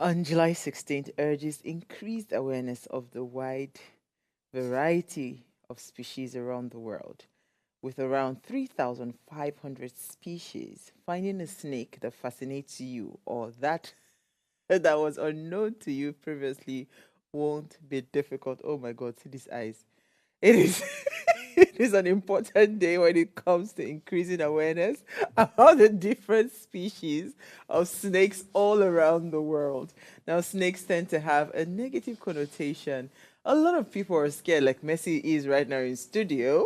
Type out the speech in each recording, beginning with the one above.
On July 16th urges increased awareness of the wide variety of species around the world. With around 3,500 species, finding a snake that fascinates you or that that was unknown to you previously won't be difficult. Oh my God, see these eyes. It is it is an important day when it comes to increasing awareness about the different species of snakes all around the world. Now, snakes tend to have a negative connotation. A lot of people are scared, like Messi is right now in studio.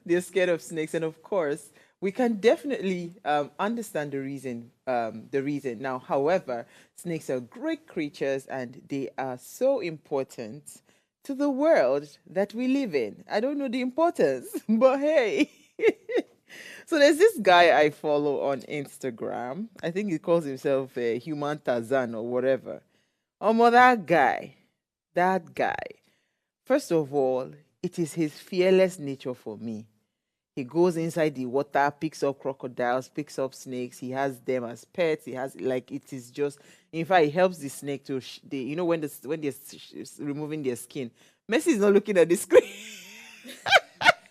They're scared of snakes, and of course, we can definitely understand the reason. The reason now, however, snakes are great creatures, and they are so important to the world that we live in. I don't know the importance, but hey. So there's this guy I follow on Instagram. I think he calls himself a human Tarzan or whatever. That guy. First of all, it is his fearless nature for me. He goes inside the water, picks up crocodiles, picks up snakes. He has them as pets. He has like it is just. In fact, it helps the snake to. When they're removing their skin, Messi is not looking at the screen.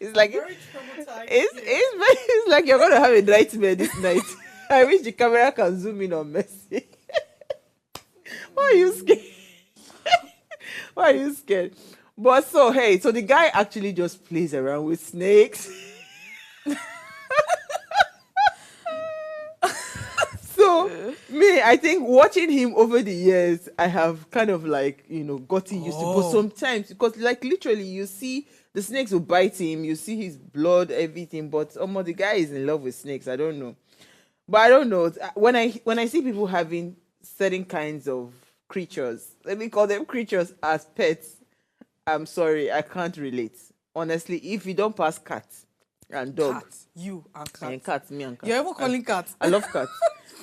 It's like Very traumatized. it's like you're gonna have a nightmare this night. I wish the camera can zoom in on Messi. Why are you scared? Why are you scared? But so hey, so the guy actually just plays around with snakes. So me, I think watching him over the years, I have kind of like gotten used to. But sometimes, because like literally, you see the snakes will bite him, you see his blood, everything. But the guy is in love with snakes. I don't know, but I don't know when I see people having certain kinds of creatures, let me call them creatures as pets. I'm sorry, I can't relate. Honestly, if you don't pass cats and dog, Cats. You and and cats. cats, me and cats. You're even calling cats. I love cats.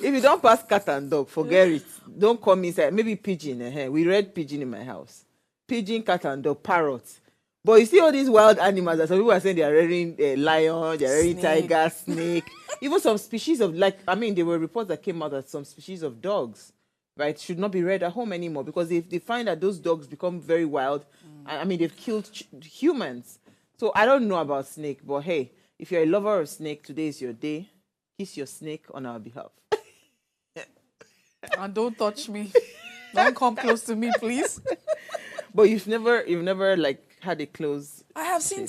If you don't pass cat and dog, forget it. Don't come inside. Maybe pigeon. We read pigeon in my house. Pigeon, cat and dog, parrot. But you see all these wild animals that some people are saying they are rearing lion, they are rearing Snake. tiger, snake. Even some species of there were reports that came out that some species of dogs, right, should not be reared at home anymore because if they find that those dogs become very wild, they've killed humans. So I don't know about snake, but hey, if you're a lover of snake, today is your day. Kiss your snake on our behalf. And don't touch me. Don't come close to me, please. But you've never like had a close. I have seen,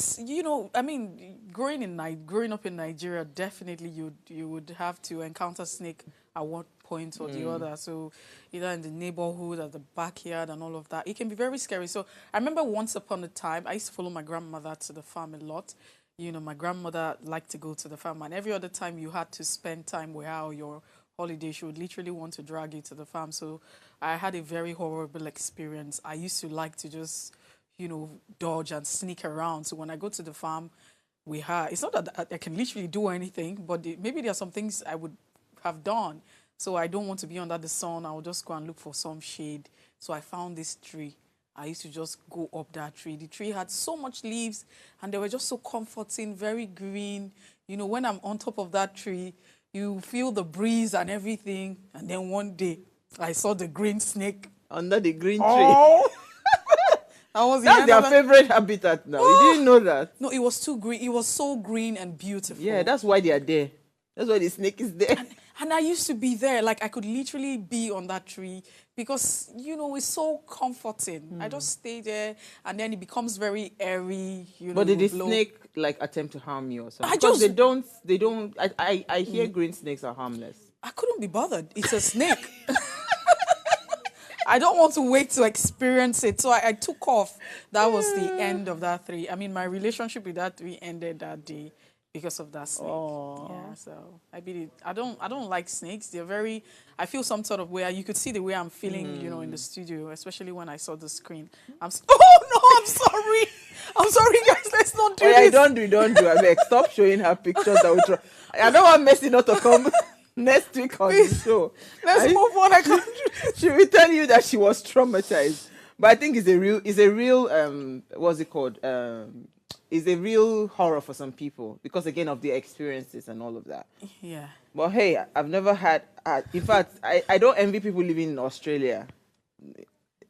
growing up in Nigeria, definitely you would have to encounter snake at one point or the other. So either in the neighborhood, at the backyard, and all of that. It can be very scary. So I remember once upon a time, I used to follow my grandmother to the farm a lot. My grandmother liked to go to the farm, and every other time you had to spend time with her or your holiday, she would literally want to drag you to the farm. So I had a very horrible experience. I used to like to just, dodge and sneak around. So when I go to the farm with her, it's not that I can literally do anything, but maybe there are some things I would have done. So I don't want to be under the sun. I will just go and look for some shade. So I found this tree. I used to just go up that tree. The tree had so much leaves, and they were just so comforting, very green. When I'm on top of that tree, you feel the breeze and everything. And then one day, I saw the green snake. Under the green tree. Oh! That's their favorite habitat now. You didn't know that? No, it was too green. It was so green and beautiful. Yeah, that's why they are there. That's why the snake is there. And I used to be there. Like, I could literally be on that tree because, it's so comforting. I just stay there, and then it becomes very airy, But did the snake, attempt to harm you or something? I just... They don't... I hear green snakes are harmless. I couldn't be bothered. It's a snake. I don't want to wait to experience it. So I took off. That was the end of that tree. My relationship with that tree ended that day because of that snake. Aww. Yeah, so I beat it. I don't like snakes. They're very... I feel some sort of way. You could see the way I'm feeling, in the studio, especially when I saw the screen. Oh, no, I'm sorry. I'm sorry, guys. Let's not do this. Don't do. I mean, stop showing her pictures. I don't want Messi not to come next week on the show. Let's move on. I can't. She will tell you that she was traumatized. But I think it's a real what's it called? It's a real horror for some people because again of their experiences and all of that. Yeah. But hey, I've never had. In fact, I don't envy people living in Australia.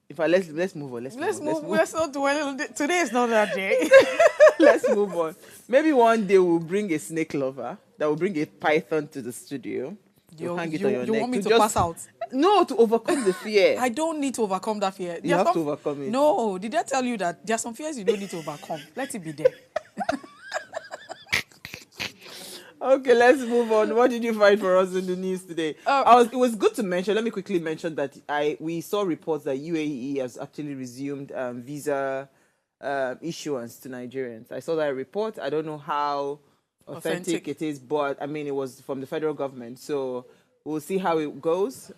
In fact, let's move on. Let's move Let's on. Let's move. move. We're so dwelling. Today is not that day. Let's move on. Maybe one day we'll bring a snake lover that will bring a python to the studio. You You, hang it on you, your you want neck me to to pass just out? no to overcome the fear. I don't need to overcome that fear. You There are have to some, overcome it. no, did I tell you that there are some fears you don't need to overcome? Let it be there. Okay, let's move on. What did you find for us in the news today? Uh, It was good to mention. Let me quickly mention that we saw reports that UAE has actually resumed visa issuance to Nigerians. I saw that report. I don't know how authentic Authentic. it is, but I mean it was from the federal government. So we'll see how it goes.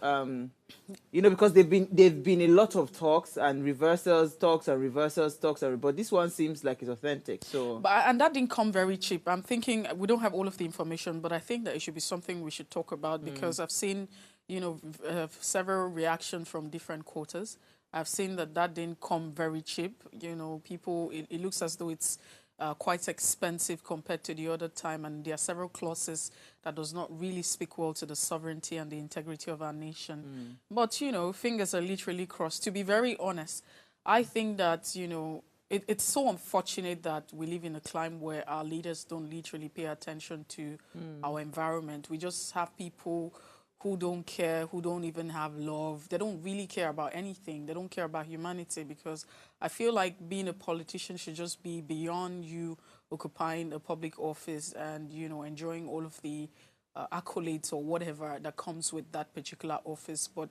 Because they've been a lot of talks and reversals, talks and reversals, but this one seems like it's authentic. So And that didn't come very cheap. I'm thinking we don't have all of the information, but I think that it should be something we should talk about because I've seen, several reactions from different quarters. I've seen that didn't come very cheap. People, it looks as though it's quite expensive compared to the other time, and there are several clauses that does not really speak well to the sovereignty and the integrity of our nation. But, fingers are literally crossed. To be very honest, I think that, it's so unfortunate that we live in a climate where our leaders don't literally pay attention to our environment. We just have people who don't care, who don't even have love. They don't really care about anything. They don't care about humanity because I feel like being a politician should just be beyond you occupying a public office and, enjoying all of the accolades or whatever that comes with that particular office. But,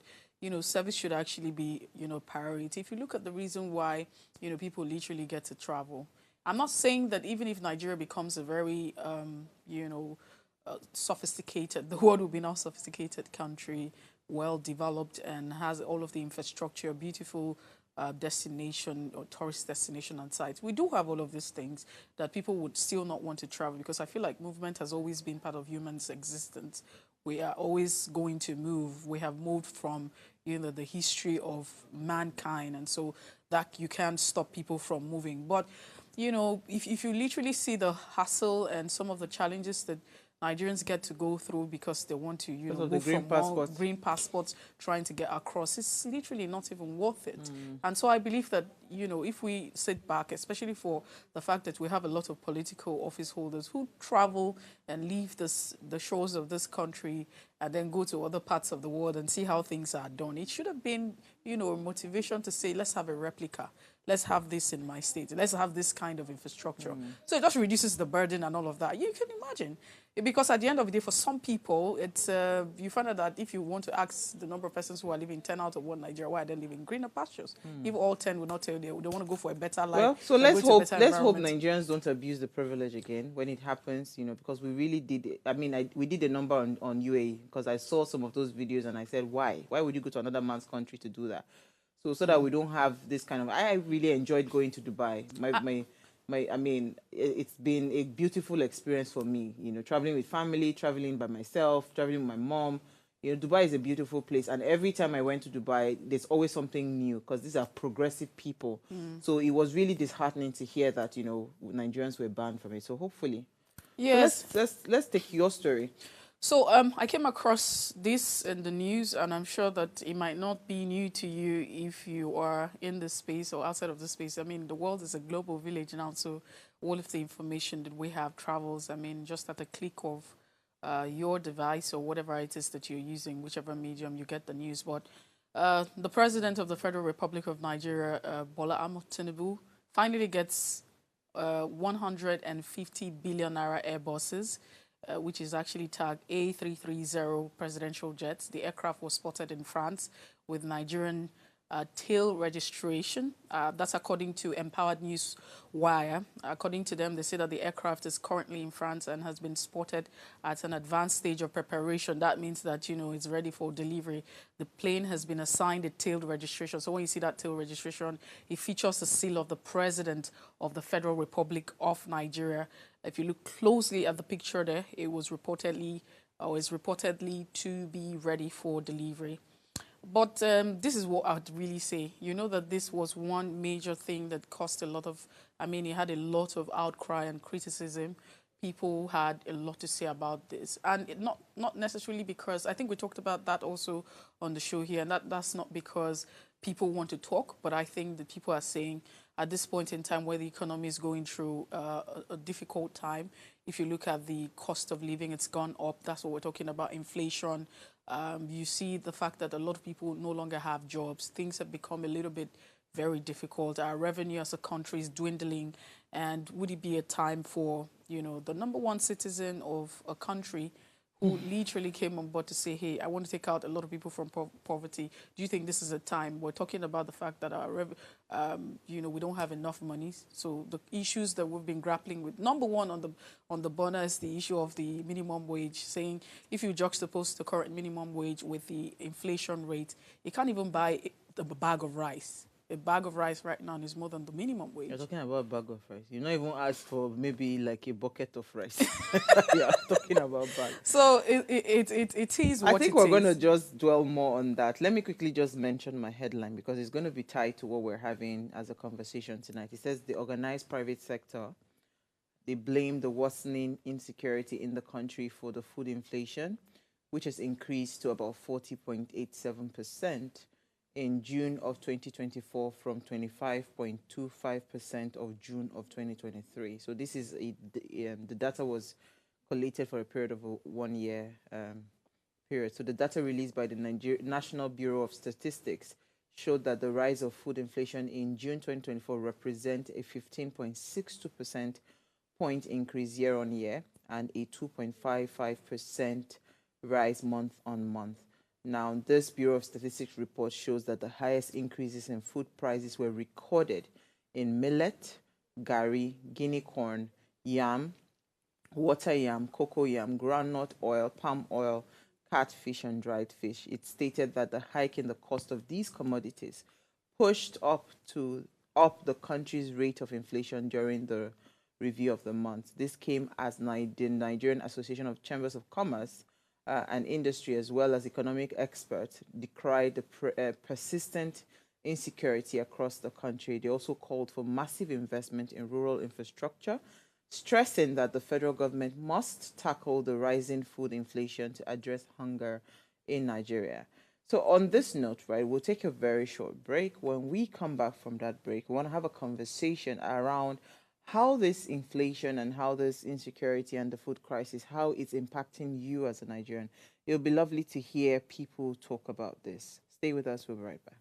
service should actually be, priority. If you look at the reason why, people literally get to travel, I'm not saying that even if Nigeria becomes a very, sophisticated, the world will be now sophisticated country, well developed and has all of the infrastructure, beautiful destination or tourist destination and sites. We do have all of these things that people would still not want to travel because I feel like movement has always been part of humans' existence. We are always going to move. We have moved from, the history of mankind. And so that you can't stop people from moving. But, if you literally see the hassle and some of the challenges that Nigerians get to go through because they want to, because of the move green from one passport. green passports trying to get across. It's literally not even worth it. And so I believe that, if we sit back, especially for the fact that we have a lot of political office holders who travel and leave the shores of this country and then go to other parts of the world and see how things are done. It should have been, a motivation to say, let's have a replica. Let's have this in my state. Let's have this kind of infrastructure. So it just reduces the burden and all of that. You can imagine. Because at the end of the day, for some people, it's you find out that if you want to ask the number of persons who are living 10 out of 1 Nigeria, why are they living in greener pastures? If all 10 would not tell you they want to go for a better life. Well, so let's hope Nigerians don't abuse the privilege again when it happens, because we really did. We did a number on UAE because I saw some of those videos and I said, why? Why would you go to another man's country to do that? So that we don't have this kind of. I really enjoyed going to Dubai. It's been a beautiful experience for me. Traveling with family, traveling by myself, traveling with my mom. Dubai is a beautiful place, and every time I went to Dubai, there's always something new because these are progressive people. So it was really disheartening to hear that Nigerians were banned from it. So hopefully, yes. So let's take your story. So I came across this in the news, and I'm sure that it might not be new to you if you are in this space or outside of the space. The world is a global village now, so all of the information that we have travels, just at a click of your device or whatever it is that you're using, whichever medium you get the news. But the President of the Federal Republic of Nigeria, Bola Ahmed Tinubu, finally gets 150 billion naira Airbuses, which is actually tagged A330 presidential jets. The aircraft was spotted in France with Nigerian tail registration. That's according to Empowered News Wire. According to them, they say that the aircraft is currently in France and has been spotted at an advanced stage of preparation. That means that, it's ready for delivery. The plane has been assigned a tailed registration. So when you see that tail registration, it features the seal of the President of the Federal Republic of Nigeria. If you look closely at the picture there, it was reportedly to be ready for delivery. But this is what I'd really say. You know that this was one major thing that caused a lot of, it had a lot of outcry and criticism. people had a lot to say about this, and not necessarily because I think we talked about that also on the show here, and that's not because people want to talk, but I think that people are saying at this point in time where the economy is going through a difficult time, if you look at the cost of living, it's gone up. That's what we're talking about, inflation. You see the fact that a lot of people no longer have jobs. Things have become a little bit very difficult. Our revenue as a country is dwindling. And would it be a time for, the number one citizen of a country who literally came on board to say, hey, I want to take out a lot of people from poverty. Do you think this is a time? We're talking about the fact that we don't have enough money. So the issues that we've been grappling with, number one on the burner is the issue of the minimum wage, saying if you juxtapose the current minimum wage with the inflation rate, you can't even buy a bag of rice. A bag of rice right now is more than the minimum wage. You're talking about a bag of rice. You not even asked for maybe like a bucket of rice. You're talking about bag. So it is what I think it we're is. going to just dwell more on that. Let me quickly just mention my headline because it's going to be tied to what we're having as a conversation tonight. It says the organized private sector, they blame the worsening insecurity in the country for the food inflation, which has increased to about 40.87% in June of 2024 from 25.25% of June of 2023. So this is the data was collated for a period of a 1 year period. So the data released by the National Bureau of Statistics showed that the rise of food inflation in June 2024 represent a 15.62% point increase year on year and a 2.55% rise month on month. Now, this Bureau of Statistics report shows that the highest increases in food prices were recorded in millet, gari, guinea corn, yam, water yam, cocoa yam, groundnut oil, palm oil, catfish, and dried fish. It stated that the hike in the cost of these commodities pushed up the country's rate of inflation during the review of the month. This came as the Nigerian Association of Chambers of Commerce and industry, as well as economic experts, decried the persistent insecurity across the country. They also called for massive investment in rural infrastructure, stressing that the federal government must tackle the rising food inflation to address hunger in Nigeria. So on this note, right, we'll take a very short break. When we come back from that break, we want to have a conversation around how this inflation and how this insecurity and the food crisis, how it's impacting you as a Nigerian. It'll be lovely to hear people talk about this. Stay with us. We'll be right back.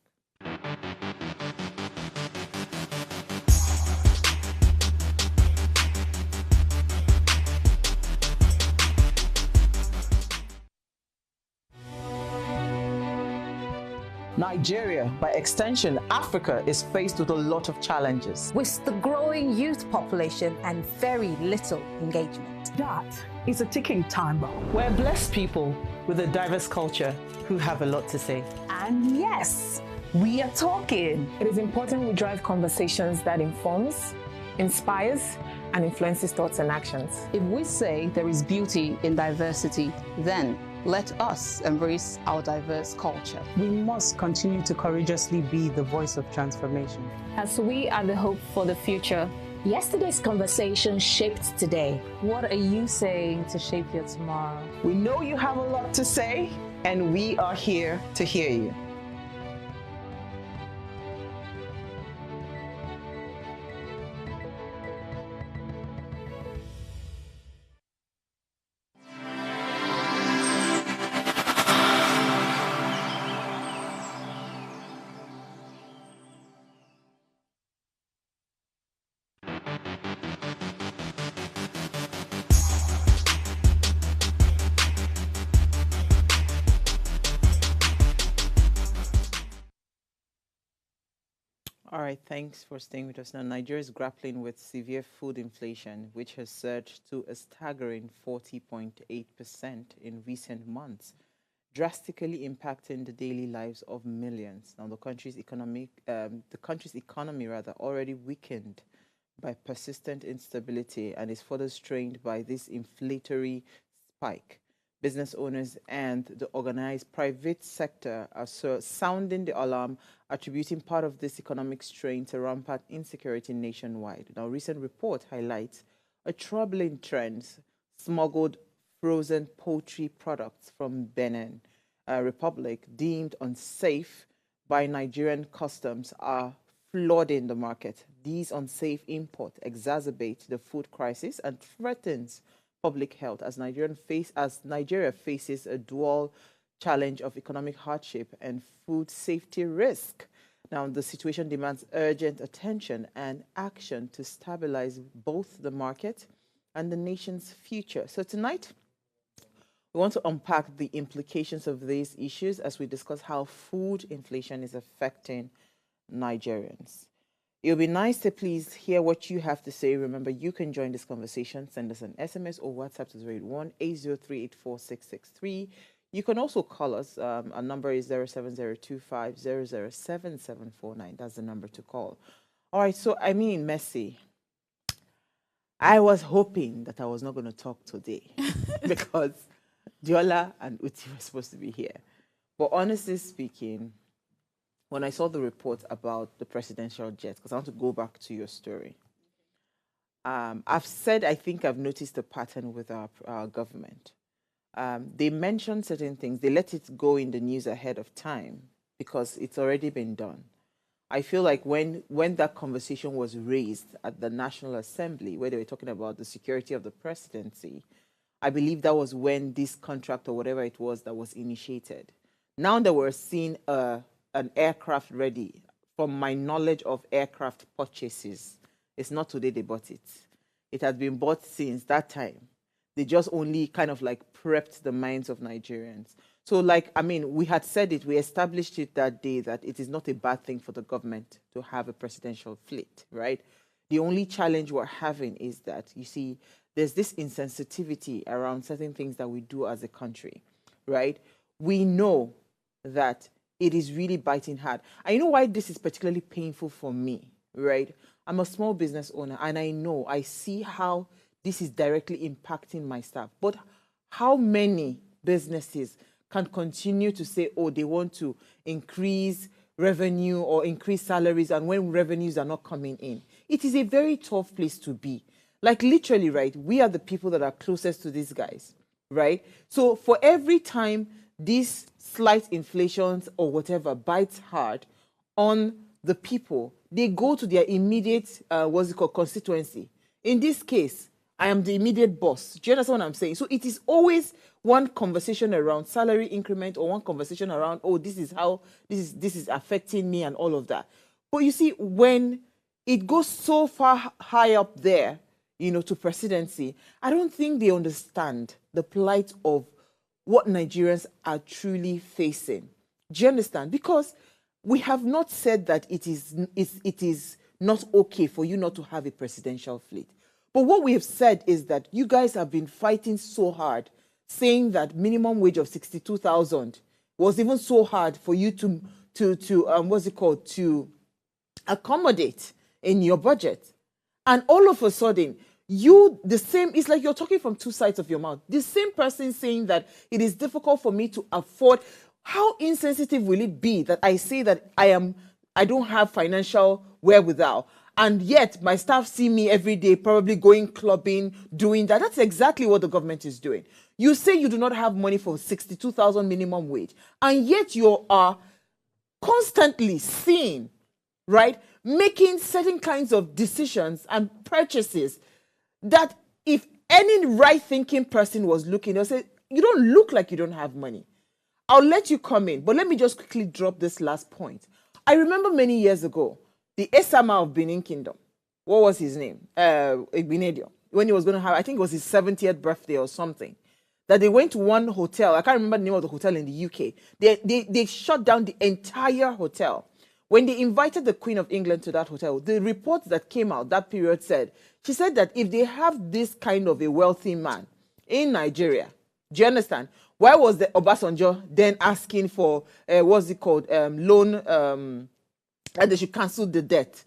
Nigeria, by extension, Africa, is faced with a lot of challenges. With the growing youth population and very little engagement. That is a ticking time bomb. We're blessed people with a diverse culture who have a lot to say. And yes, we are talking. It is important we drive conversations that informs, inspires, and influences thoughts and actions. If we say there is beauty in diversity, then let us embrace our diverse culture. We must continue to courageously be the voice of transformation. As we are the hope for the future. Yesterday's conversation shaped today. What are you saying to shape your tomorrow? We know you have a lot to say, and we are here to hear you. All right, thanks for staying with us. Now, Nigeria is grappling with severe food inflation, which has surged to a staggering 40.8% in recent months, drastically impacting the daily lives of millions. Now, the country's economy, already weakened by persistent instability and is further strained by this inflationary spike. Business owners and the organized private sector are sounding the alarm, attributing part of this economic strain to rampant insecurity nationwide. Now, a recent report highlights a troubling trend. Smuggled frozen poultry products from Benin Republic deemed unsafe by Nigerian customs are flooding the market. These unsafe imports exacerbate the food crisis and threatens public health as Nigeria faces a dual challenge of economic hardship and food safety risk. Now, the situation demands urgent attention and action to stabilize both the market and the nation's future. So tonight, we want to unpack the implications of these issues as we discuss how food inflation is affecting Nigerians. It would be nice to please hear what you have to say. Remember, you can join this conversation. Send us an SMS or WhatsApp to 081-803-84663. You can also call us. Our number is 07025007749. That's the number to call. All right, so Messi, I was hoping that I was not going to talk today because Diola and Uti were supposed to be here. But honestly speaking, when I saw the report about the presidential jet, because I want to go back to your story, I've said I think I've noticed a pattern with our government. They mention certain things. They let it go in the news ahead of time because it's already been done. I feel like when that conversation was raised at the National Assembly, where they were talking about the security of the presidency, I believe that was when this contract or whatever it was that was initiated. Now that we're seeing an aircraft ready, from my knowledge of aircraft purchases, it's not today they bought it. It has been bought since that time. They just only kind of like prepped the minds of Nigerians. So we had said it, we established it that day that it is not a bad thing for the government to have a presidential fleet, right? The only challenge we're having is that, you see, there's this insensitivity around certain things that we do as a country, right? We know that it is really biting hard. And you know why this is particularly painful for me, right? I'm a small business owner and I see how this is directly impacting my staff. But how many businesses can continue to say, oh, they want to increase revenue or increase salaries, and when revenues are not coming in? It is a very tough place to be. Like literally, right? We are the people that are closest to these guys, right? So for every time these slight inflations or whatever bites hard on the people, they go to their immediate, constituency. In this case, I am the immediate boss. Do you understand what I'm saying? So it is always one conversation around salary increment or one conversation around, oh, this is how this is affecting me and all of that. But you see, when it goes so far high up there, to presidency, I don't think they understand the plight of what Nigerians are truly facing. Do you understand? Because we have not said that it is not okay for you not to have a presidential fleet. But what we have said is that you guys have been fighting so hard, saying that minimum wage of 62,000 was even so hard for you to accommodate in your budget. And all of a sudden, it's like you're talking from two sides of your mouth. The same person saying that it is difficult for me to afford. How insensitive will it be that I say that I don't have financial wherewithal, and yet my staff see me every day probably going clubbing, doing that? That's exactly what the government is doing. You say you do not have money for 62,000 minimum wage, and yet you are constantly seen, right, making certain kinds of decisions and purchases that if any right-thinking person was looking, they'll say, you don't look like you don't have money. I'll let you come in, but let me just quickly drop this last point. I remember many years ago, the Esama of Benin Kingdom, what was his name? Igbinedio, when he was going to have, I think it was his 70th birthday or something, that they went to one hotel. I can't remember the name of the hotel in the UK. They shut down the entire hotel. When they invited the Queen of England to that hotel, the report that came out that period she said that if they have this kind of a wealthy man in Nigeria, do you understand? Why was the Obasanjo then asking for, loan, that they should cancel the debt?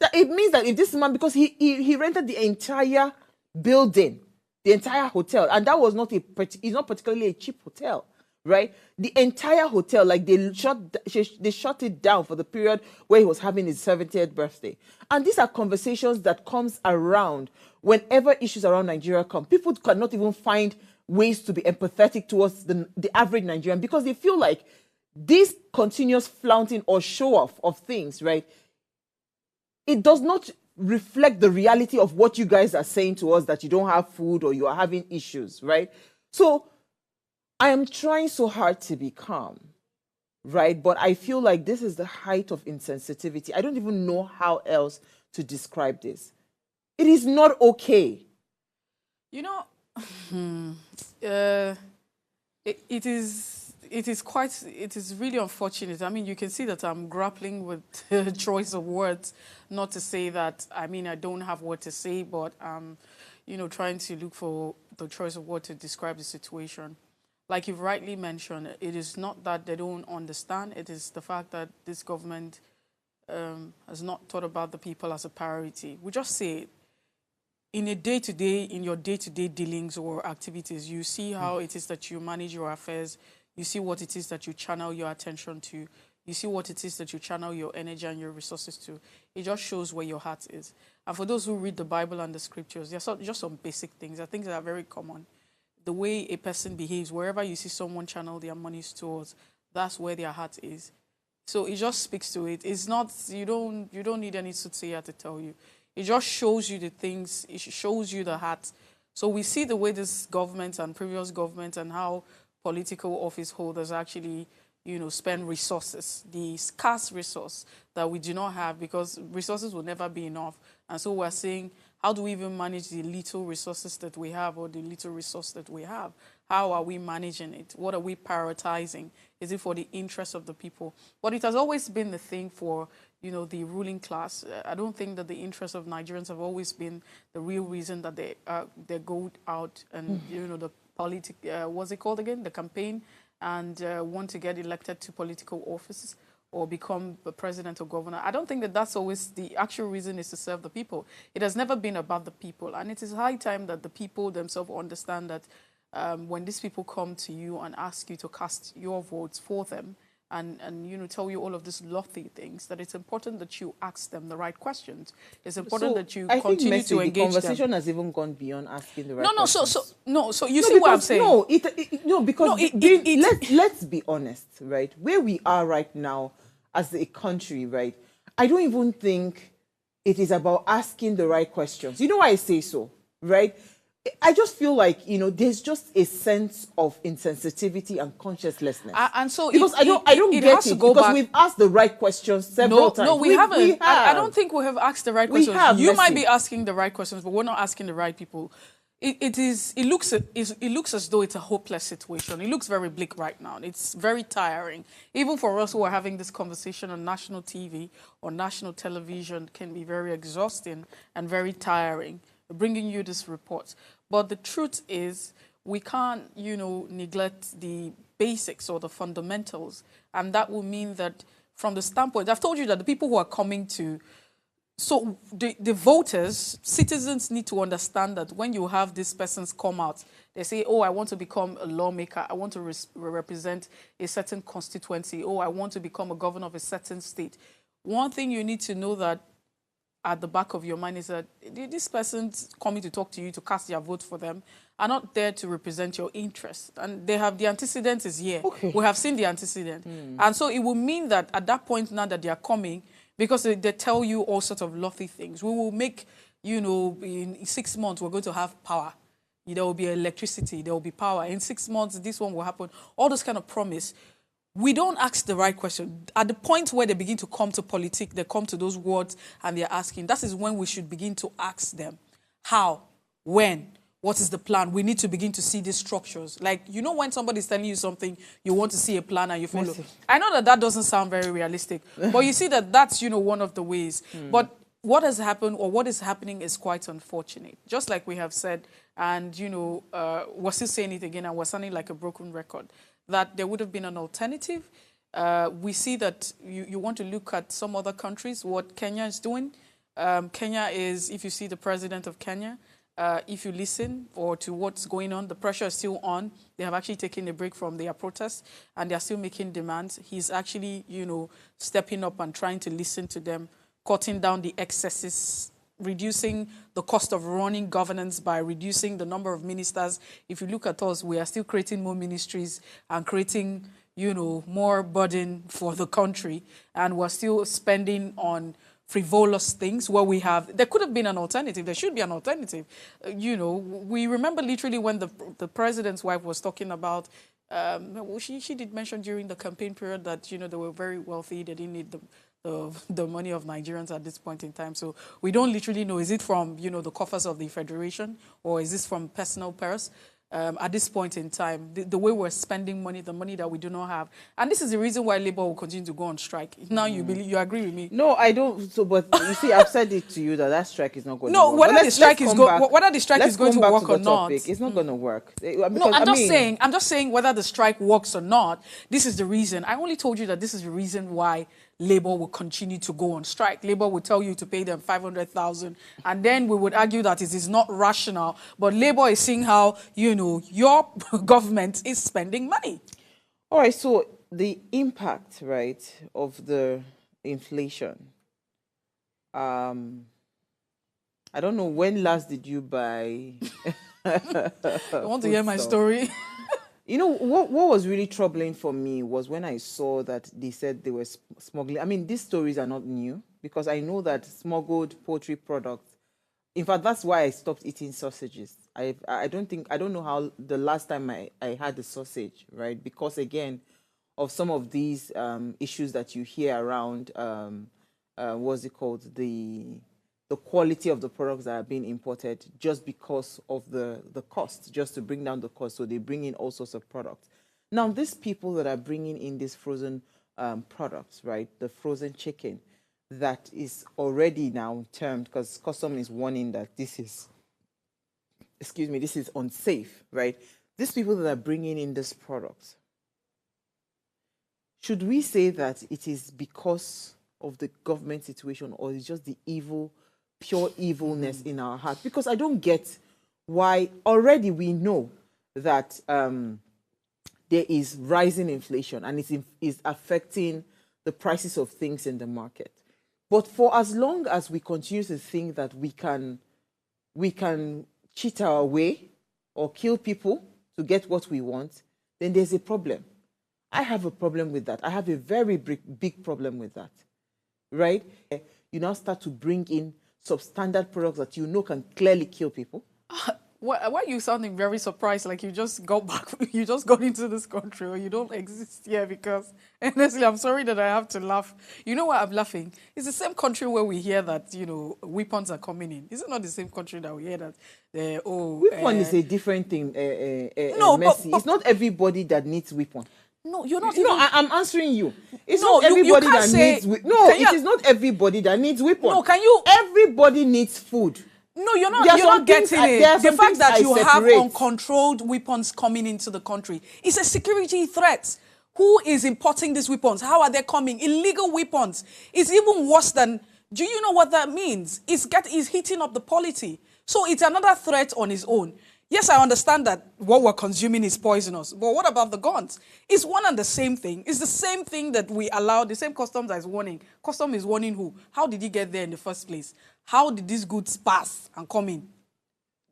That it means that if this man, because he rented the entire building, the entire hotel, and that was it's not particularly a cheap hotel, right? The entire hotel, like they shut it down for the period where he was having his 70th birthday. And these are conversations that comes around whenever issues around Nigeria come. People cannot even find ways to be empathetic towards the average Nigerian because they feel like this continuous flaunting or show off of things, right? It does not reflect the reality of what you guys are saying to us, that you don't have food or you are having issues, right? So I am trying so hard to be calm, right? But I feel like this is the height of insensitivity. I don't even know how else to describe this. It is not okay. You know, it is really unfortunate. I mean, you can see that I'm grappling with the choice of words, not to say that, I mean, I don't have what to say, but you know, trying to look for the choice of word to describe the situation. Like you've rightly mentioned, it is not that they don't understand, it is the fact that this government has not thought about the people as a priority. We just say it. In your day-to-day dealings or activities, you see how it is that you manage your affairs, you see what it is that you channel your attention to, you see what it is that you channel your energy and your resources to. It just shows where your heart is. And for those who read the Bible and the scriptures, there's just some basic things, things that are very common. The way a person behaves, wherever you see someone channel their money towards, that's where their heart is. So it just speaks to it. It's not, you don't need any soothsayer to tell you. It just shows you the things, it shows you the heart. So we see the way this government and previous government and how political office holders actually, you know, spend resources, the scarce resource that we do not have, because resources will never be enough. And so we're saying, how do we even manage the little resources that we have, or the little resource that we have? How are we managing it? What are we prioritizing? Is it for the interest of the people? But it has always been the thing for, you know, the ruling class. I don't think that the interests of Nigerians have always been the real reason that they go out and, you know, the what's it called again? The campaign, and want to get elected to political offices or become the president or governor. I don't think that that's always the actual reason, is to serve the people. It has never been about the people. And it is high time that the people themselves understand that when these people come to you and ask you to cast your votes for them, and you know, tell you all of these lofty things, that it's important that you ask them the right questions. It's important that you continue to engage them. The conversation has even gone beyond asking the right questions. So you see what I'm saying? Let's be honest, right? Where we are right now as a country, right? I don't even think it is about asking the right questions. You know why I say so, right? I just feel like, you know, there's just a sense of insensitivity and consciencelessness. And so because I don't get it, because we've asked the right questions several times. No, we haven't. We have. I don't think we have asked the right questions. You might be asking the right questions, but we're not asking the right people. It looks as though it's a hopeless situation. It looks very bleak right now. It's very tiring. Even for us who are having this conversation on national TV or national television, can be very exhausting and very tiring, bringing you this report. But the truth is, we can't, you know, neglect the basics or the fundamentals. And that will mean that from the standpoint, I've told you that the people who are coming to, so the voters, citizens need to understand that when you have these persons come out, they say, oh, I want to become a lawmaker. I want to represent a certain constituency. Oh, I want to become a governor of a certain state. One thing you need to know that at the back of your mind is that these persons coming to talk to you to cast their vote for them are not there to represent your interests. And they have, the antecedent is here. Okay. We have seen the antecedent. And so it will mean that at that point now that they are coming, because they tell you all sorts of lofty things. We will make, you know, in 6 months, we're going to have power. There will be electricity, there will be power. In 6 months, this one will happen. All this kind of promise. We don't ask the right question. At the point where they begin to come to politics, they come to those words and they're asking, that is when we should begin to ask them. How? When? What is the plan? We need to begin to see these structures. Like, you know, when somebody's telling you something, you want to see a plan and you follow. I know that doesn't sound very realistic, but you see that that's, you know, one of the ways. But what has happened, or what is happening, is quite unfortunate. Just like we have said, and, you know, we're still saying it again, and we're sounding like a broken record, that there would have been an alternative. We see that you want to look at some other countries, what Kenya is doing. Kenya is, if you see the president of Kenya, if you listen or to what's going on, the pressure is still on. They have actually taken a break from their protests and they're still making demands. He's actually, stepping up and trying to listen to them, cutting down the excesses, reducing the cost of running governance by reducing the number of ministers. If you look at us, we are still creating more ministries and creating, more burden for the country. And we're still spending on frivolous things where there could have been an alternative. There should be an alternative. We remember literally when the president's wife was talking about, she did mention during the campaign period that, they were very wealthy. They didn't need the money of Nigerians at this point in time. So we don't literally know, is it from, the coffers of the Federation or is this from personal purse? At this point in time, the way we're spending money, the money that we do not have. And this is the reason why Labour will continue to go on strike. Now you agree with me? No, I don't. So, but you see, I've said it to you that strike is not going to work. No, whether the strike is going to work or not. It's not going to work. No, I'm just saying whether the strike works or not, this is the reason. I only told you that this is the reason why Labour will continue to go on strike. Labour will tell you to pay them 500,000, and then we would argue that it is not rational. But Labour is seeing how, your government is spending money. All right, so the impact, right, of the inflation. I don't know, when last did you buy? You want to hear my story? What was really troubling for me was when I saw that they said they were smuggling. I mean, these stories are not new because I know that smuggled poultry products. In fact, that's why I stopped eating sausages. I don't know how the last time I had a sausage, right? Because again, of some of these issues that you hear around, what's it called? The quality of the products that are being imported just because of the cost, just to bring down the cost. So they bring in all sorts of products. Now, these people that are bringing in these frozen products, right, the frozen chicken, that is already now termed, because custom is warning that this is unsafe, right? These people that are bringing in these products, should we say that it is because of the government situation or it's just the pure evilness in our heart? Because I don't get why already we know that there is rising inflation and it is affecting the prices of things in the market. But for as long as we continue to think that we can cheat our way or kill people to get what we want, then there's a problem. I have a problem with that. I have a very big problem with that, right? You now start to bring in substandard products that can clearly kill people. Why are you sounding very surprised? Like you just got into this country or you don't exist here? Because honestly, I'm sorry that I have to laugh. You know why I'm laughing? It's the same country where we hear that, weapons are coming in. Is it not the same country that we hear that, weapon is a different thing, no, Mercy. It's not everybody that needs weapon. No, you're not. I'm answering you. It's not everybody that needs. It is not everybody that needs weapon. No, can you? Everybody needs food. No, you're not getting it. The fact that you have uncontrolled weapons coming into the country is a security threat. Who is importing these weapons? How are they coming? Illegal weapons. It's even worse than. Do you know what that means? It's heating up the polity. So it's another threat on its own. Yes, I understand that what we're consuming is poisonous, but what about the guns? It's one and the same thing. It's the same thing that we allow, the same customs that is warning. Custom is warning who? How did he get there in the first place? How did these goods pass and come in?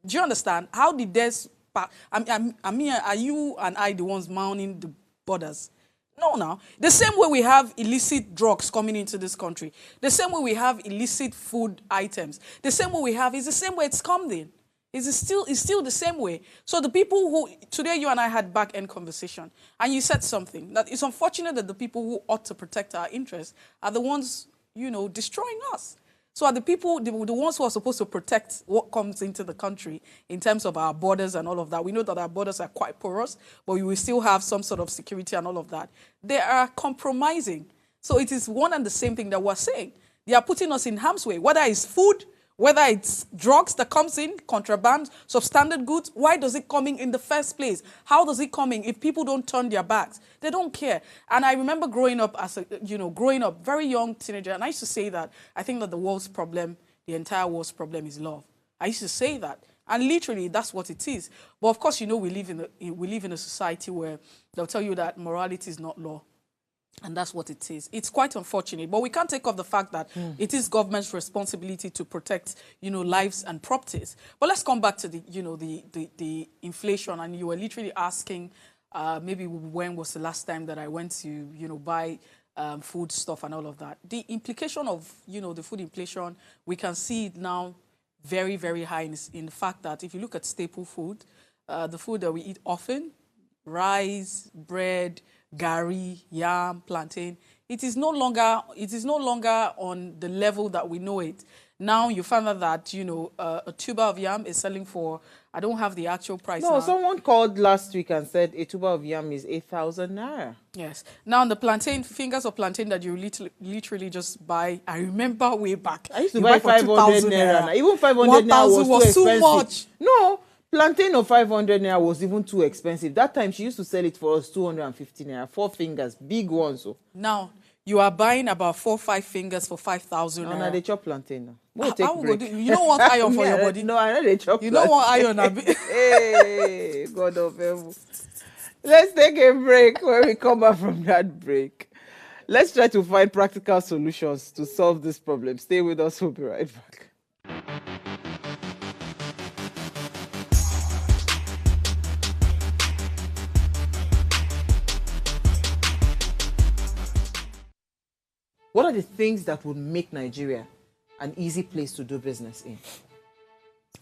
Do you understand? How did this pass? I mean, are you and I the ones mounting the borders? No, now. The same way we have illicit drugs coming into this country, the same way we have illicit food items, the same way we have is the same way it's coming. It's still the same way. So the people who, today you and I had back-end conversation, and you said something, that it's unfortunate that the people who ought to protect our interests are the ones, destroying us. So are the people, the ones who are supposed to protect what comes into the country in terms of our borders and all of that. We know that our borders are quite porous, but we will still have some sort of security and all of that. They are compromising. So it is one and the same thing that we're saying. They are putting us in harm's way, whether it's food, whether it's drugs that comes in, contraband, substandard goods. Why does it come in the first place? How does it come in if people don't turn their backs? They don't care. And I remember growing up very young teenager, and I used to say that I think that the world's problem, the entire world's problem is love. I used to say that. And literally, that's what it is. But of course, we live in a society where they'll tell you that morality is not law. And that's what it is. It's quite unfortunate, but we can't take off the fact that it is government's responsibility to protect, lives and properties. But let's come back to the inflation. And you were literally asking, maybe when was the last time that I went to, buy food stuff and all of that. The implication of, the food inflation, we can see it now very, very high in the fact that if you look at staple food, the food that we eat often, rice, bread, gari, yam, plantain, it is no longer on the level that we know it. Now you find out that, a tuber of yam is selling for, I don't have the actual price No, now. someone called last week and said a tuber of yam is 8,000 naira. Yes. Now the plantain, fingers of plantain that you literally just buy, I remember way back. I used to you buy for 500 naira. Now. Even 500 naira was too expensive. much. No, plantain of 500 naira was even too expensive. That time she used to sell it for us 250 naira, 4 fingers, big ones. So. Now you are buying about 4 or 5 fingers for 5,000 naira. Now they chop plantain now. How go do, you don't want iron for your body? No, I know they chop You plantain. don't want iron. Hey, God of heaven. Let's take a break. When we come back from that break, let's try to find practical solutions to solve this problem. Stay with us. We'll be right back. What are the things that would make Nigeria an easy place to do business in?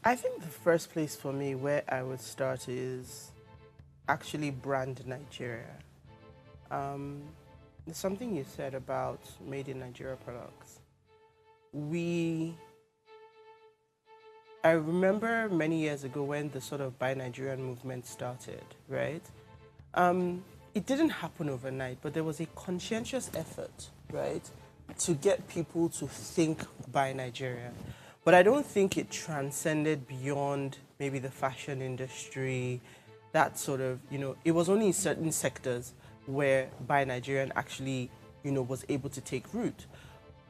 I think the first place for me where I would start is actually brand Nigeria. There's something you said about made in Nigeria products. I remember many years ago when the sort of Buy Nigerian movement started, right? It didn't happen overnight, but there was a conscientious effort, right, to get people to think Buy Nigeria. But I don't think it transcended beyond maybe the fashion industry, that sort of, it was only in certain sectors where Buy Nigerian actually, was able to take root.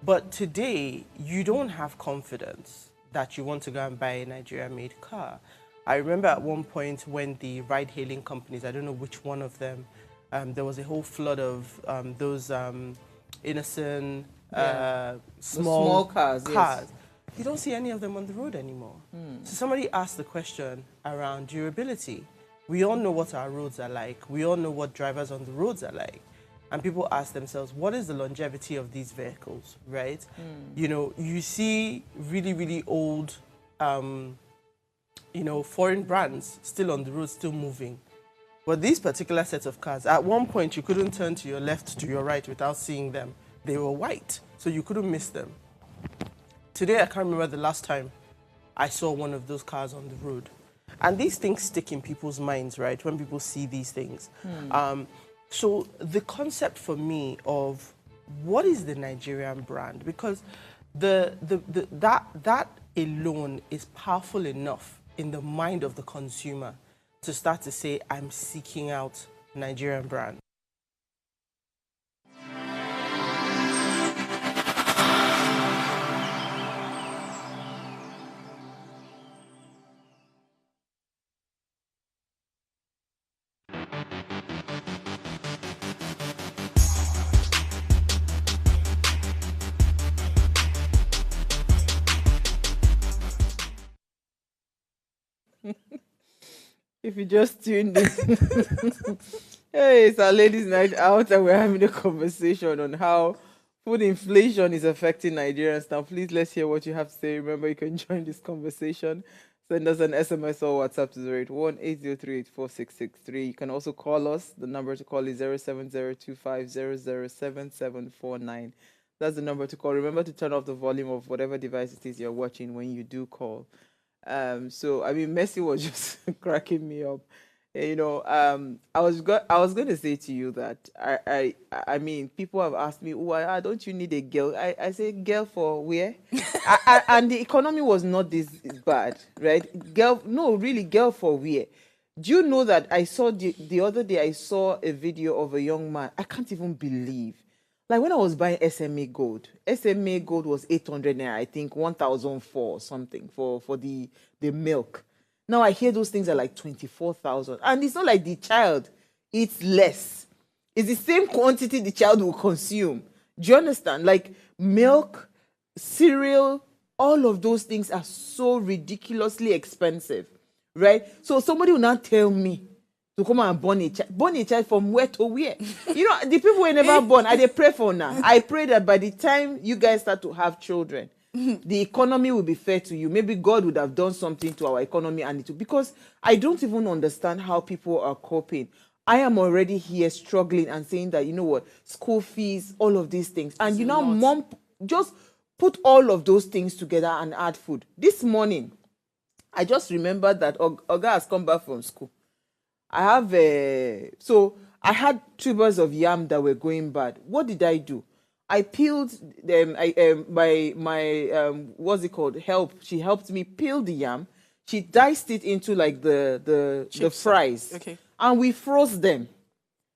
But today, you don't have confidence that you want to go and buy a Nigeria-made car. I remember at one point when the ride-hailing companies, I don't know which one of them, there was a whole flood of those innocent, small cars. Yes. You don't see any of them on the road anymore. So somebody asked the question around durability. We all know what our roads are like. We all know what drivers on the roads are like. And people ask themselves, what is the longevity of these vehicles, right? You see really, really old, foreign brands still on the road, still moving. But these particular sets of cars, at one point, you couldn't turn to your left, to your right without seeing them. They were white, so you couldn't miss them. Today, I can't remember the last time I saw one of those cars on the road. And these things stick in people's minds, right, when people see these things. So the concept for me of what is the Nigerian brand, because that alone is powerful enough in the mind of the consumer to start to say, I'm seeking out Nigerian brand. If you just tuned in, hey, it's our ladies' night out, and we're having a conversation on how food inflation is affecting Nigerians. Now, please, let's hear what you have to say. Remember, you can join this conversation. Send us an SMS or WhatsApp to 081-803-84663. You can also call us. The number to call is 07025007749. That's the number to call. Remember to turn off the volume of whatever device it is you're watching when you do call. So I mean, Messi was just cracking me up. I was going to say to you that I mean, people have asked me, why don't you need a girl? I say, girl for where? And the economy was not this bad, right? Girl for where? Do you know that I saw the other day? I saw a video of a young man. I can't even believe. Like when I was buying SMA gold was 800 naira, I think 1,004 or something for the milk. Now I hear those things are like 24,000. And it's not like the child eats less. It's the same quantity the child will consume. Do you understand? Like milk, cereal, all of those things are so ridiculously expensive, right? So somebody will not tell me to come and born a child from where to where. You know, the people who are never born, I they pray for now. I pray that by the time you guys start to have children, the economy will be fair to you. Maybe God would have done something to our economy and it will, because I don't even understand how people are coping. I am already here struggling and saying that, you know what, school fees, all of these things. And you know, mom, just put all of those things together and add food. This morning, I just remembered that Oga has come back from school. I have so I had tubers of yam that were going bad. What did I do? I peeled them. My what's it called? Help. She helped me peel the yam. She diced it into like the fries. Okay. And we froze them.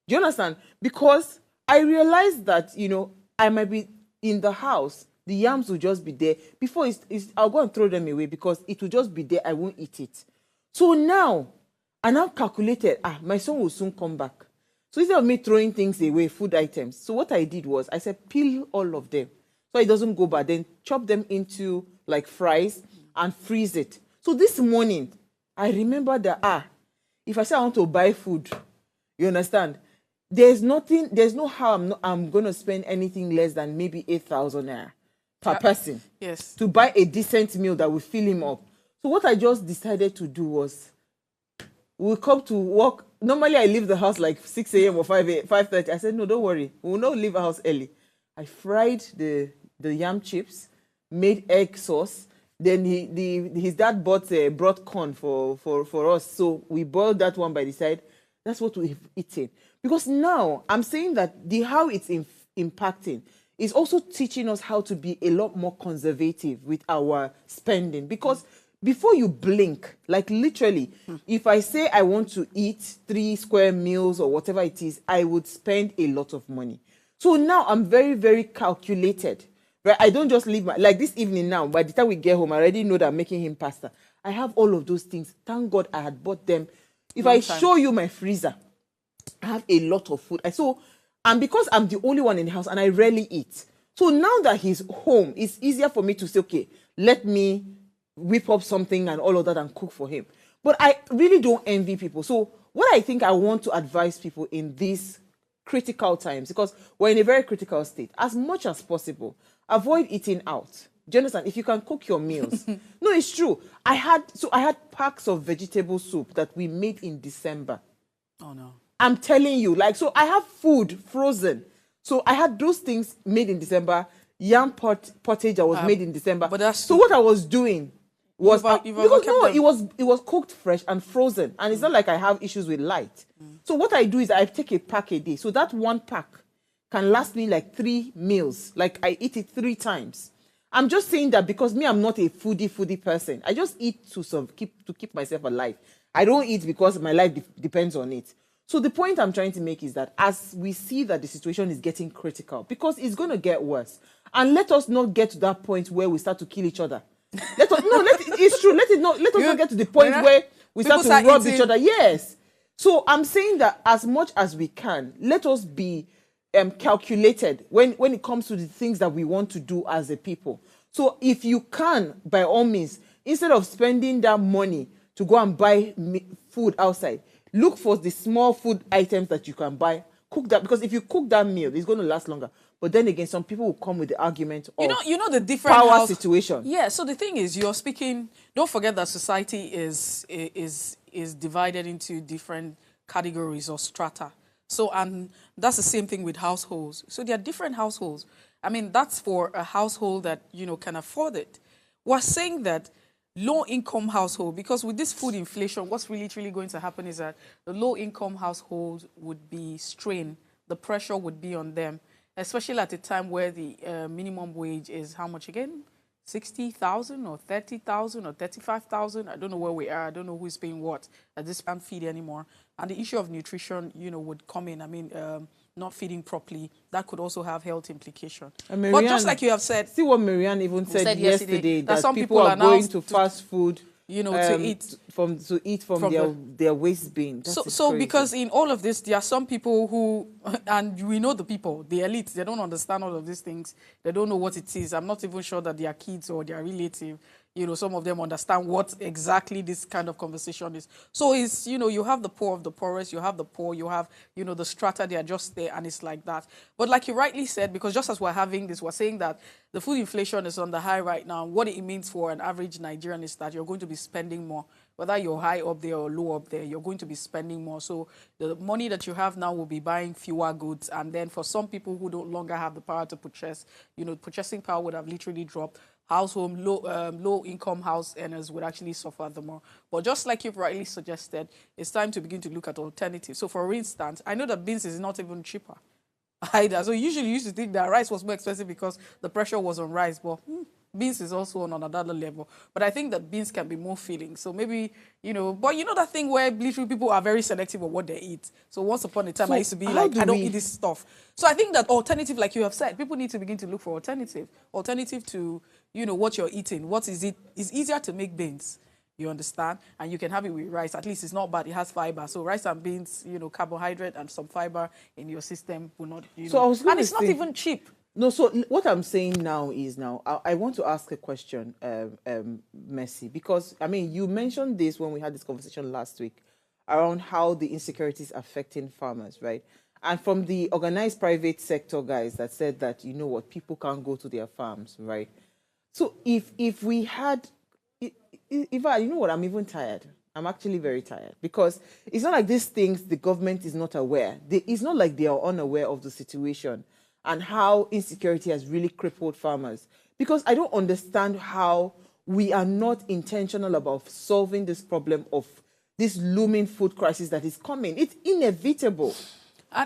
Do you understand? Because I realized that, you know, I might be in the house. The yams will just be there. Before I'll go and throw them away because it will just be there. I won't eat it. So now, I now calculated, my son will soon come back. So instead of me throwing things away, food items, so what I did was I said, peel all of them so it doesn't go bad. Then chop them into like fries and freeze it. So this morning, I remember that, if I say I want to buy food, you understand? There's no how I'm going to spend anything less than maybe 8,000 naira per person. Yes. To buy a decent meal that will fill him up. So what I just decided to do was, we'll come to work. Normally I leave the house like 6 a.m. or 5:30. I said, no, don't worry. We will not leave the house early. I fried the yam chips, made egg sauce. Then his dad brought corn for us. So we boiled that one by the side. That's what we've eaten. Because now I'm saying that how it's impacting is also teaching us how to be a lot more conservative with our spending. Because before you blink, like literally, if I say I want to eat 3 square meals or whatever it is, I would spend a lot of money. So now I'm very, very calculated. Right? I don't just leave like this evening now. By the time we get home, I already know that I'm making him pasta. I have all of those things. Thank God I had bought them. If I show you my freezer, I have a lot of food. And because I'm the only one in the house and I rarely eat. So now that he's home, it's easier for me to say, okay, let me whip up something and all of that and cook for him. But I really don't envy people. So what I think I want to advise people in these critical times, because we're in a very critical state, as much as possible, avoid eating out. Do you understand? If you can cook your meals. No, it's true. I had packs of vegetable soup that we made in December. Oh, no. I'm telling you, like, so I have food frozen. So I had those things made in December. Yam pottage that was made in December. But that's so what I was doing was it was cooked fresh and frozen. And it's not like I have issues with light. So what I do is I take a pack a day. So that one pack can last me like 3 meals. Like I eat it 3 times. I'm just saying that because me, I'm not a foodie person. I just eat to keep myself alive. I don't eat because my life depends on it. So the point I'm trying to make is that as we see that the situation is getting critical, because it's going to get worse, and let us not get to that point where we start to kill each other. It's true. Let us not get to the point where we start to rob each other. Yes. So I'm saying that as much as we can, let us be calculated when it comes to the things that we want to do as a people. So if you can, by all means, instead of spending that money to go and buy food outside, look for the small food items that you can buy. Cook that, because if you cook that meal, it's going to last longer. But then again, some people will come with the argument of you know the different power situation. Yeah. So the thing is, you're speaking. Don't forget that society is divided into different categories or strata. So, and that's the same thing with households. So there are different households. I mean, that's for a household that, can afford it. We're saying that low-income household, because with this food inflation, what's really going to happen is that the low-income household would be strained. The pressure would be on them, especially at a time where the minimum wage is how much again? 60,000 or 30,000 or 35,000. I don't know where we are. I don't know who's paying what at this can't feed anymore. And the issue of nutrition, would come in. I mean, not feeding properly, that could also have health implications. But just like you have said, see what Marianne even said yesterday that some people are going to fast food, to eat to eat from, From their waste bin. That is so crazy. because in all of this, there are some people who, and we know the people, the elites, they don't understand all of these things. They don't know what it is. I'm not even sure that their kids or their relative, some of them understand what exactly this kind of conversation is. So it's, you have the poor of the poorest, you have the poor, you have, the strata, they are just there, and it's like that. But like you rightly said, because just as we're having this, we're saying that the food inflation is on the high right now. What it means for an average Nigerian is that you're going to be spending more. Whether you're high up there or low up there, you're going to be spending more. So the money that you have now will be buying fewer goods. And then for some people who don't longer have the power to purchase, purchasing power would have literally dropped. Household, low income house earners would actually suffer the more. But just like you've rightly suggested, it's time to begin to look at alternatives. So for instance, I know that beans is not even cheaper either. So usually you used to think that rice was more expensive because the pressure was on rice. But beans is also on another level. But I think that beans can be more filling. So maybe, but that thing where literally people are very selective of what they eat. So once upon a time, So I used to be like, I don't eat this stuff. So I think that alternative, like you have said, people need to begin to look for alternative to, what you're eating. What is it? It's easier to make beans. You understand? And you can have it with rice. At least it's not bad. It has fiber. So rice and beans, carbohydrate and some fiber in your system will not, So I was and it's not even cheap. No, so what I'm saying now is I want to ask a question, Mercy, because, you mentioned this when we had this conversation last week around how the insecurity is affecting farmers, right? And from the organized private sector guys that said that, people can't go to their farms, right? So if we had, if I, I'm even tired. I'm actually very tired because it's not like these things the government is not aware. It's not like they are unaware of the situation and how insecurity has really crippled farmers. Because I don't understand how we are not intentional about solving this problem of this looming food crisis that is coming. It's inevitable.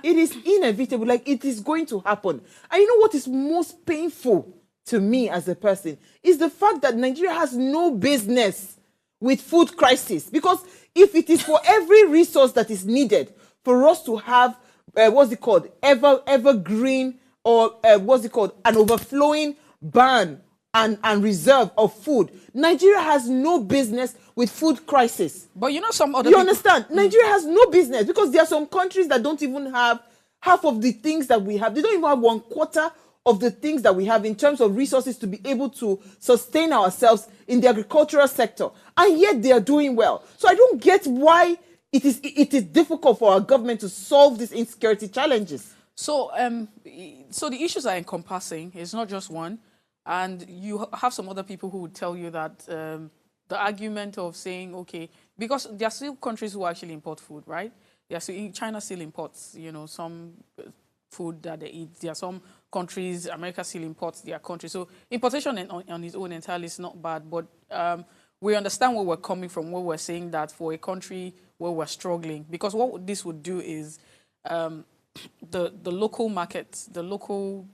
It is inevitable. Like, it is going to happen. And you know what is most painful to me as a person is the fact that Nigeria has no business with food crisis. Because if it is for every resource that is needed for us to have, evergreen, or an overflowing ban and reserve of food, Nigeria has no business with food crisis. But some other You understand? Nigeria has no business because there are some countries that don't even have half of the things that we have. They don't even have 1/4 of the things that we have in terms of resources to be able to sustain ourselves in the agricultural sector. And yet they are doing well. So I don't get why it is difficult for our government to solve these insecurity challenges. So the issues are encompassing. It's not just one. And you have some other people who would tell you that the argument of saying, okay, because there are still countries who actually import food, right? China still imports, some food that they eat. There are some countries, America still imports their country. So importation on its own entirely is not bad. But we understand where we're coming from, where we're saying that for a country where we're struggling. Because what this would do is the local markets, the local,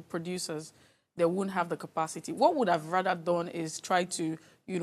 producers, they wouldn't have the capacity. What would have rather done is try to,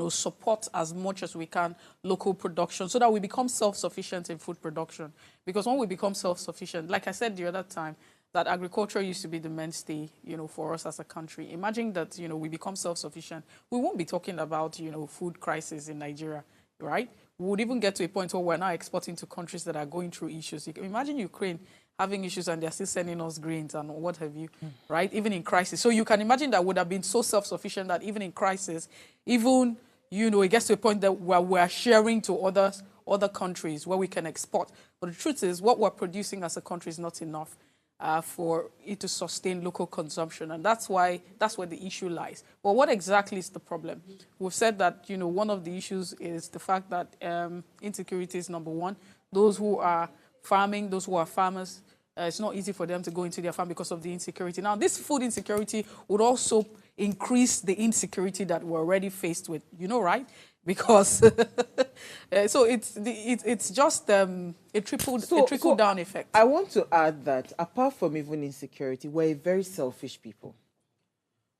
support as much as we can local production so that we become self-sufficient in food production. Because when we become self-sufficient, like I said the other time, that agriculture used to be the mainstay, for us as a country. Imagine that, we become self-sufficient. We won't be talking about, food crisis in Nigeria, right? We would even get to a point where we're now exporting to countries that are going through issues. You can imagine Ukraine having issues and they're still sending us grains and what have you, right? Even in crisis. So you can imagine that would have been so self-sufficient that even in crisis, even, it gets to a point that we're sharing to other countries where we can export. But the truth is what we're producing as a country is not enough for it to sustain local consumption. And that's where the issue lies. Well, what exactly is the problem? We've said that, one of the issues is the fact that insecurity is number one. Those who are farming, those who are farmers, it's not easy for them to go into their farm because of the insecurity. Now, this food insecurity would also increase the insecurity that we're already faced with, right? Because so it's just a trickle-down effect. I want to add that apart from even insecurity, we're a very selfish people.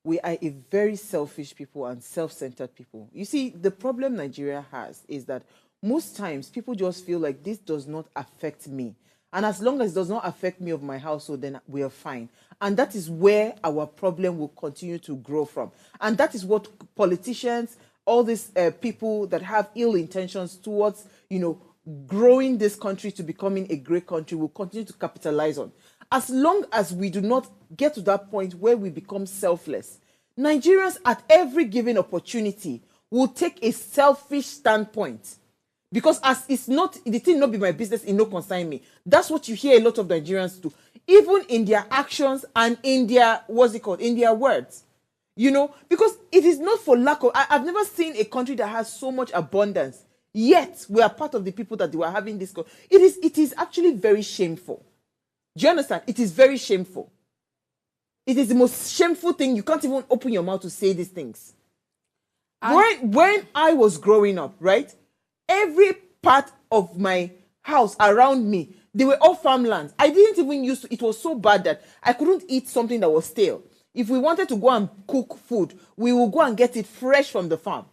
We are a very selfish people and self-centered people. You see, the problem Nigeria has is that most times people just feel like this does not affect me. And as long as it does not affect me of my household, then we are fine. And that is where our problem will continue to grow from. And that is what politicians all these people that have ill intentions towards, you know, growing this country to becoming a great country will continue to capitalize on. As long as we do not get to that point where we become selfless, Nigerians at every given opportunity will take a selfish standpoint. Because as it's not, the thing not be my business, it no concern me. That's what you hear a lot of Nigerians do, even in their actions and in their, what's it called, in their words. You know, because it is not for lack of, I've never seen a country that has so much abundance, yet we are part of the people that were having this. It is actually very shameful. Do you understand? It is very shameful. It is the most shameful thing. You can't even open your mouth to say these things. When I was growing up, right, every part of my house around me, they were all farmlands. I didn't even use to, it was so bad that I couldn't eat something that was stale. If we wanted to go and cook food, we will go and get it fresh from the farm.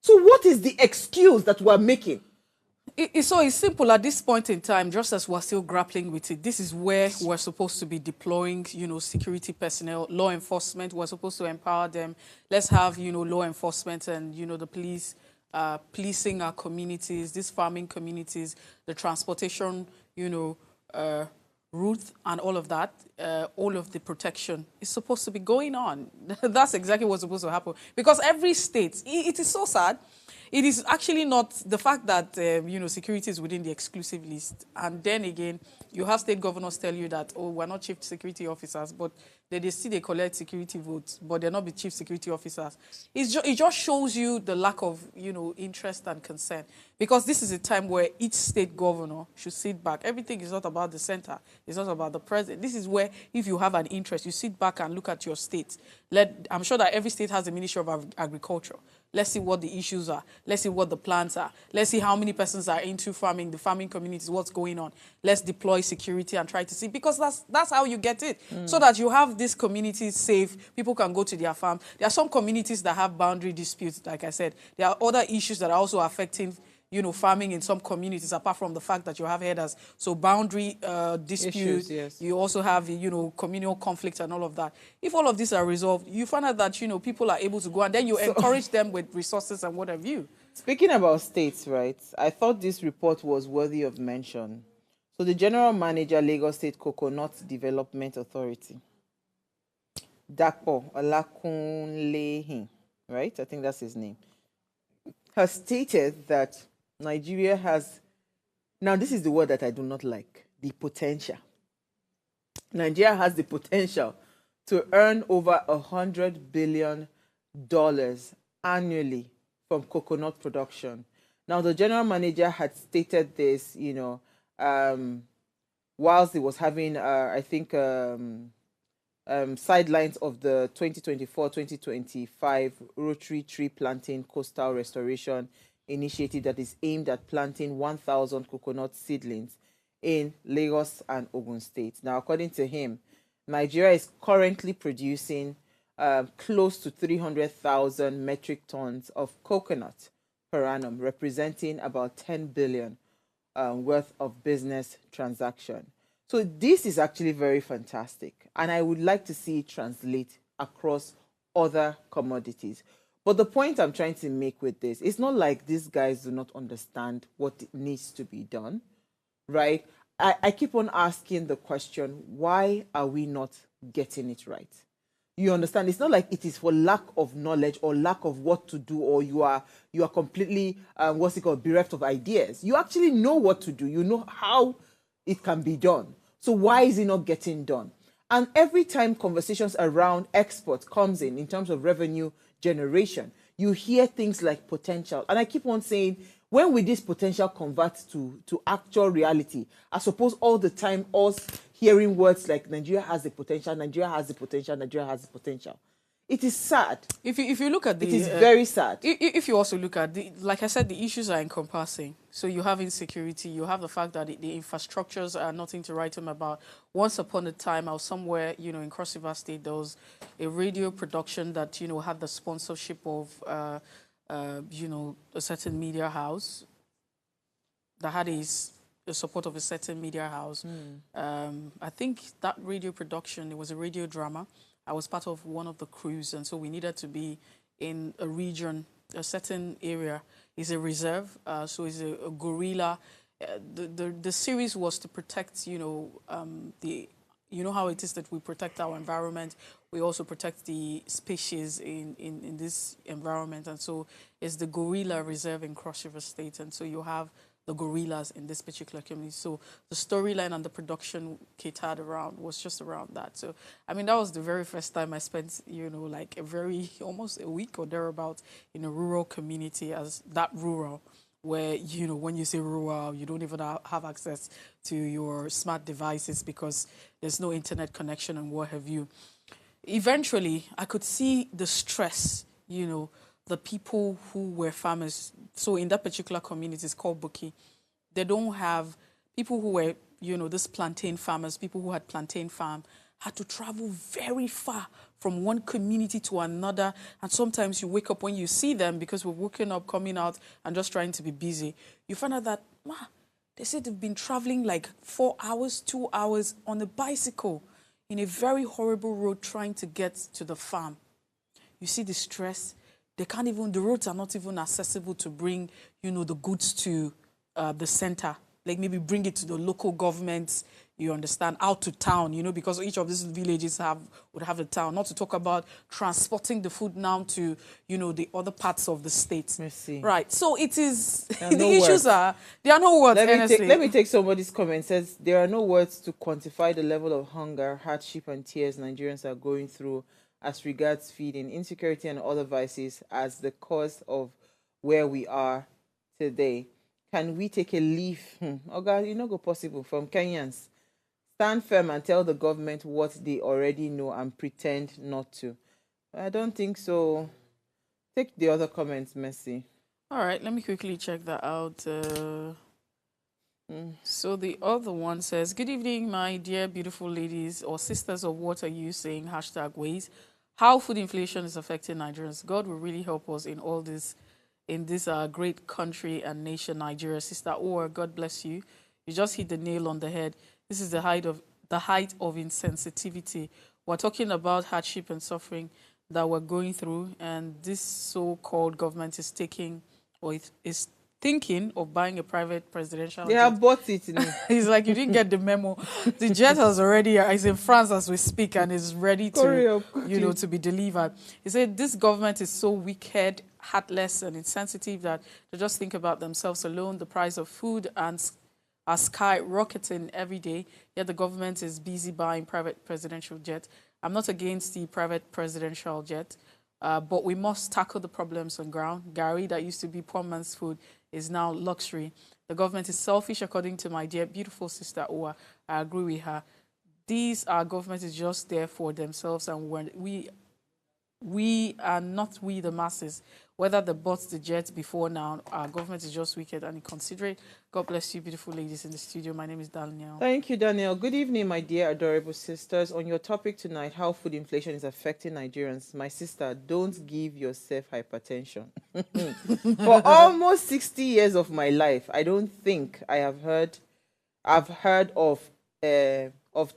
So what is the excuse that we're making? So it's simple at this point in time, just as we're still grappling with it. This is where we're supposed to be deploying, you know, security personnel, law enforcement. We're supposed to empower them. Let's have, you know, law enforcement and, you know, the police policing our communities, these farming communities, the transportation, you know, route and all of that, all of the protection is supposed to be going on. That's exactly what's supposed to happen. Because every state, it is so sad. It is actually not the fact that, you know, security is within the exclusive list. And then again, you have state governors tell you that, oh, we're not chief security officers, but they collect security votes, but they're not the chief security officers. It just shows you the lack of, you know, interest and concern. Because this is a time where each state governor should sit back. Everything is not about the center. It's not about the president. This is where, if you have an interest, you sit back and look at your state. I'm sure that every state has a Ministry of Agriculture. Let's see what the issues are. Let's see what the plans are. Let's see how many persons are into farming, the farming communities, what's going on. Let's deploy security and try to see, because that's how you get it. So that you have these communities safe, people can go to their farm. There are some communities that have boundary disputes, like I said. There are other issues that are also affecting, you know, farming in some communities, apart from the fact that you have headers. So boundary disputes, yes. You also have, you know, communal conflict and all of that. If all of these are resolved, you find out that, you know, people are able to go, and then you encourage them with resources and what have you. Speaking about states, right, I thought this report was worthy of mention. So the General Manager, Lagos State Coconut Development Authority, Dapo Olakunlehin, right, I think that's his name, has stated that Nigeria has, now this is the word that I do not like, the potential. Nigeria has the potential to earn over $100 billion annually from coconut production. Now, the general manager had stated this, you know, whilst he was having, I think, sidelines of the 2024-2025 Rotary Tree Planting Coastal Restoration Initiative that is aimed at planting 1,000 coconut seedlings in Lagos and Ogun State. Now, according to him, Nigeria is currently producing close to 300,000 metric tons of coconut per annum, representing about 10 billion worth of business transaction. So this is actually very fantastic, and I would like to see it translate across other commodities. But the point I'm trying to make with this, it's not like these guys do not understand what needs to be done, right? I keep on asking the question, why are we not getting it right? You understand? It's not like it is for lack of knowledge or lack of what to do, or you are completely, bereft of ideas. You actually know what to do. You know how it can be done. So why is it not getting done? And every time conversations around exports comes in terms of revenue generation, you hear things like potential. And I keep on saying, when will this potential convert to actual reality? I suppose all the time us hearing words like Nigeria has the potential, Nigeria has the potential, Nigeria has the potential. It is sad. If you look at the... It is very sad. If you also look at, like I said, the issues are encompassing. So you have insecurity, you have the fact that the infrastructures are nothing to write home about. Once upon a time, I was somewhere, you know, in Cross River State, there was a radio production that, you know, had the sponsorship of, you know, a certain media house that had the support of a certain media house. I think that radio production, it was a radio drama. I was part of one of the crews, and so we needed to be in a region a certain area is a reserve, so it's a gorilla. The series was to protect, you know how it is that we protect our environment. We also protect the species in this environment. And so it's the gorilla reserve in Cross River State. And so you have the gorillas in this particular community. So the storyline and the production catered around was just around that. So, I mean, that was the very first time I spent, like almost a week or thereabout in a rural community as that rural, where, when you say rural, you don't even have access to your smart devices because there's no internet connection and what have you. Eventually, I could see the stress, the people who were farmers. So in that particular community, it's called Buki. They don't have people who were, this plantain farmers, people who had plantain farm, had to travel very far from one community to another. And sometimes you wake up when you see them, because we're waking up, coming out, and just trying to be busy. You find out that, they said they've been traveling like 4 hours, 2 hours on a bicycle in a very horrible road trying to get to the farm. You see the stress. The roads are not even accessible to bring, the goods to the center. Like maybe bring it to the local governments, you understand, out to town, because each of these villages would have a town. Not to talk about transporting the food now to, the other parts of the state. Merci. Right. So it is, the no issues words. there are no words, Let me take somebody's comment. It says, there are no words to quantify the level of hunger, hardship, and tears Nigerians are going through as regards feeding, insecurity, and other vices as the cause of where we are today. Can we take a leaf? Oga, it's not go possible from Kenyans. Stand firm and tell the government what they already know and pretend not to. I don't think so. Take the other comments, Mercy. All right, let me quickly check that out. So the other one says, good evening, my dear beautiful ladies or sisters of what are you saying, #ways. How food inflation is affecting Nigerians. God will really help us in all this, in this great country and nation, Nigeria. Sister Oor, God bless you. You just hit the nail on the head. This is the height of insensitivity. We're talking about hardship and suffering that we're going through, and this so-called government is taking, or is thinking of buying a private presidential They jet. have bought it. It's like you didn't get the memo. The jet has already is in France as we speak and is ready to, to be delivered. He said this government is so wicked, heartless, and insensitive that they just think about themselves alone. The price of food and are skyrocketing every day. Yet the government is busy buying private presidential jet. I'm not against the private presidential jet, but we must tackle the problems on ground. Gari, that used to be poor man's food, is now luxury. The government is selfish, according to my dear, beautiful sister, Owa. I agree with her. Our government is just there for themselves, and we are not we the masses. Whether they bought the jet before now, our government is just wicked and inconsiderate. God bless you, beautiful ladies in the studio. My name is Danielle. Thank you, Danielle. Good evening, my dear, adorable sisters. On your topic tonight, how food inflation is affecting Nigerians. My sister, don't give yourself hypertension. For almost 60 years of my life, I don't think I've heard of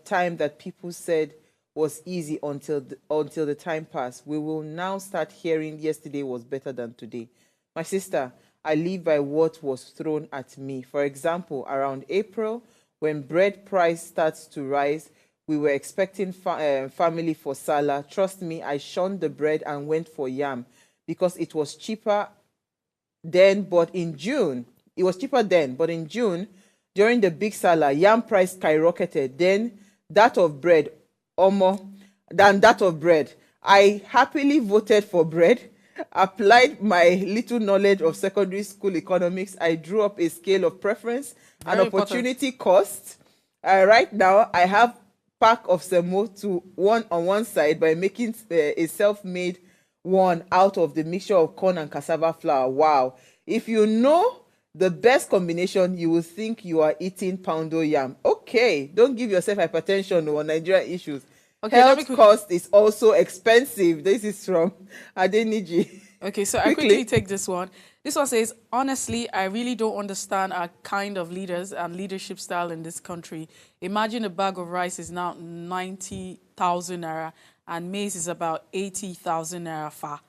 time that people said was easy until the time passed. We will now start hearing yesterday was better than today. My sister, I live by what was thrown at me. For example, around April, when bread price starts to rise, we were expecting family for Salah. Trust me, I shunned the bread and went for yam because it was cheaper then, but in June, during the big Salah, yam price skyrocketed. Then that of bread, than that of bread. I happily voted for bread, applied my little knowledge of secondary school economics. I drew up a scale of preference and opportunity cost. Right now, I have pack of semo to one on one side by making a self-made one out of the mixture of corn and cassava flour. Wow. If you know the best combination, you will think you are eating poundo yam. Okay, don't give yourself hypertension or Nigerian issues. Okay, health cost is also expensive. This is from Adeniji. Okay, so I quickly take this one. This one says, honestly, I really don't understand our kind of leaders and leadership style in this country. Imagine a bag of rice is now 90,000 naira and maize is about 80,000 naira far.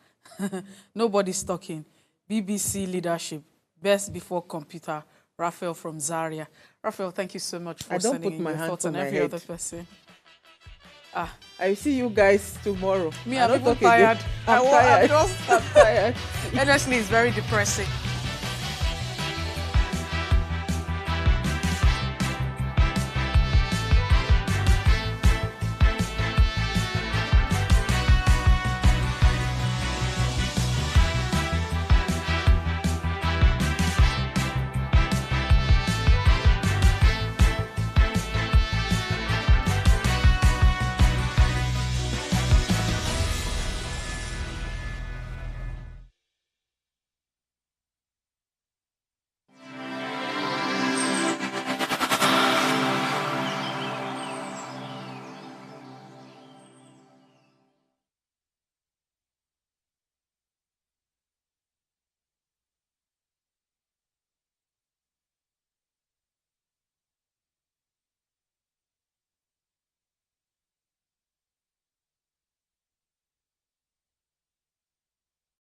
Nobody's talking. BBC leadership, best before computer, Raphael from Zaria. Raphael, thank you so much for I don't sending put in my your hand thoughts on and my every head. other person. I see you guys tomorrow. Me, I I'm don't even talk again. tired. I'm tired. I'm I'm tired. Honestly, it's very depressing.